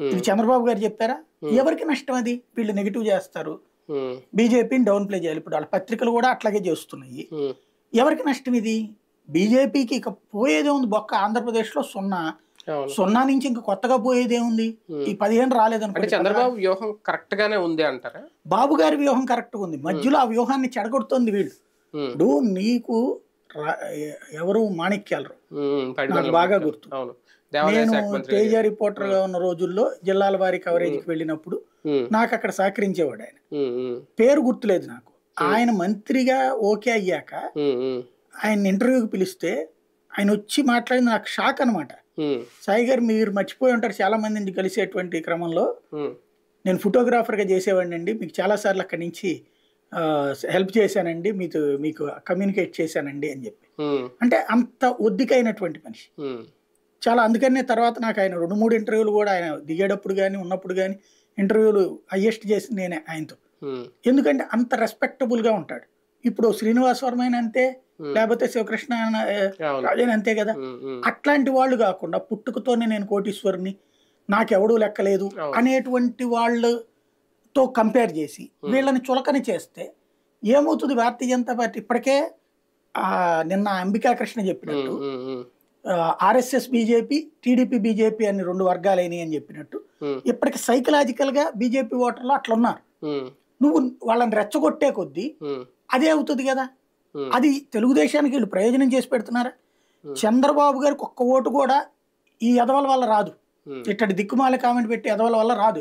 ఇది చంద్రబాబు గారు చెప్పారా? ఎవరికి నష్టం అది? వీళ్ళు నెగిటివ్ చేస్తారు, బీజేపీని డౌన్ ప్లే చేయాలి. ఇప్పుడు వాళ్ళ పత్రికలు కూడా అట్లాగే చేస్తున్నాయి. ఎవరికి నష్టం ఇది? బీజేపీకి ఇక పోయేదే ఉంది బొక్క. ఆంధ్రప్రదేశ్లో 0 నుంచి ఇంకా కొత్తగా పోయేదే ఉంది. ఈ 15 రాలేదనుకోండి. చంద్రబాబు వ్యూహం కరెక్ట్ గానే ఉంది అంటారా? బాబు గారి వ్యూహం కరెక్ట్ గా ఉంది, మధ్యలో ఆ వ్యూహాన్ని చెడగొడుతోంది వీళ్ళు. ఇప్పుడు నీకు ఎవరు మాణిక్యాలరావు నాకు బాగా గుర్తు. నేను తేజ రిపోర్టర్ గా ఉన్న రోజుల్లో జిల్లాల వారి కవరేజ్కి వెళ్ళినప్పుడు నాకు అక్కడ సహకరించేవాడు ఆయన. పేరు గుర్తులేదు నాకు. ఆయన మంత్రిగా ఓకే అయ్యాక ఆయన ఇంటర్వ్యూకి పిలిస్తే ఆయన వచ్చి మాట్లాడింది నాకు షాక్ అనమాట. సాయి గారు మీరు మర్చిపోయి ఉంటారు, చాలా మందిని కలిసేటువంటి క్రమంలో నేను ఫోటోగ్రాఫర్గా చేసేవాడిని అండి, మీకు చాలాసార్లు అక్కడి నుంచి హెల్ప్ చేశానండి, మీకు కమ్యూనికేట్ చేశానండి అని చెప్పి. అంటే అంత ఒద్దికైనటువంటి మనిషి చాలా. అందుకనే తర్వాత నాకు ఆయన 2-3 ఇంటర్వ్యూలు కూడా ఆయన దిగేటప్పుడు కానీ ఉన్నప్పుడు కానీ ఇంటర్వ్యూలు హైయెస్ట్ చేసింది నేనే ఆయనతో. ఎందుకంటే అంత రెస్పెక్టబుల్గా ఉంటాడు. ఇప్పుడు శ్రీనివాస్ వర్మైన అంతే, లేకపోతే శివకృష్ణ రాజన్ అంతే కదా. అట్లాంటి వాళ్ళు కాకుండా పుట్టుకతోనే నేను కోటీశ్వరుని, నాకెవడూ లెక్కలేదు అనేటువంటి వాళ్ళతో కంపేర్ చేసి వీళ్ళని చులకని చేస్తే ఏమవుతుంది? భారతీయ జనతా పార్టీ ఇప్పటికే నిన్న అంబికా కృష్ణ చెప్పినట్టు ఆర్ఎస్ఎస్ బీజేపీ, టీడీపీ బీజేపీ అని 2 వర్గాలైనవి అని చెప్పినట్టు ఇప్పటికి సైకలాజికల్ గా బీజేపీ ఓటర్లు అట్లా ఉన్నారు. నువ్వు వాళ్ళని రెచ్చగొట్టే కొద్దీ అదే అవుతుంది కదా. అది తెలుగుదేశానికి వీళ్ళు ప్రయోజనం చేసి పెడుతున్నారా? చంద్రబాబు గారికి ఒక్క ఓటు కూడా ఈ ఎదవల వల్ల రాదు, ఇట్టడి దిక్కుమాల కామెంట్ పెట్టి ఎదవల వల్ల రాదు.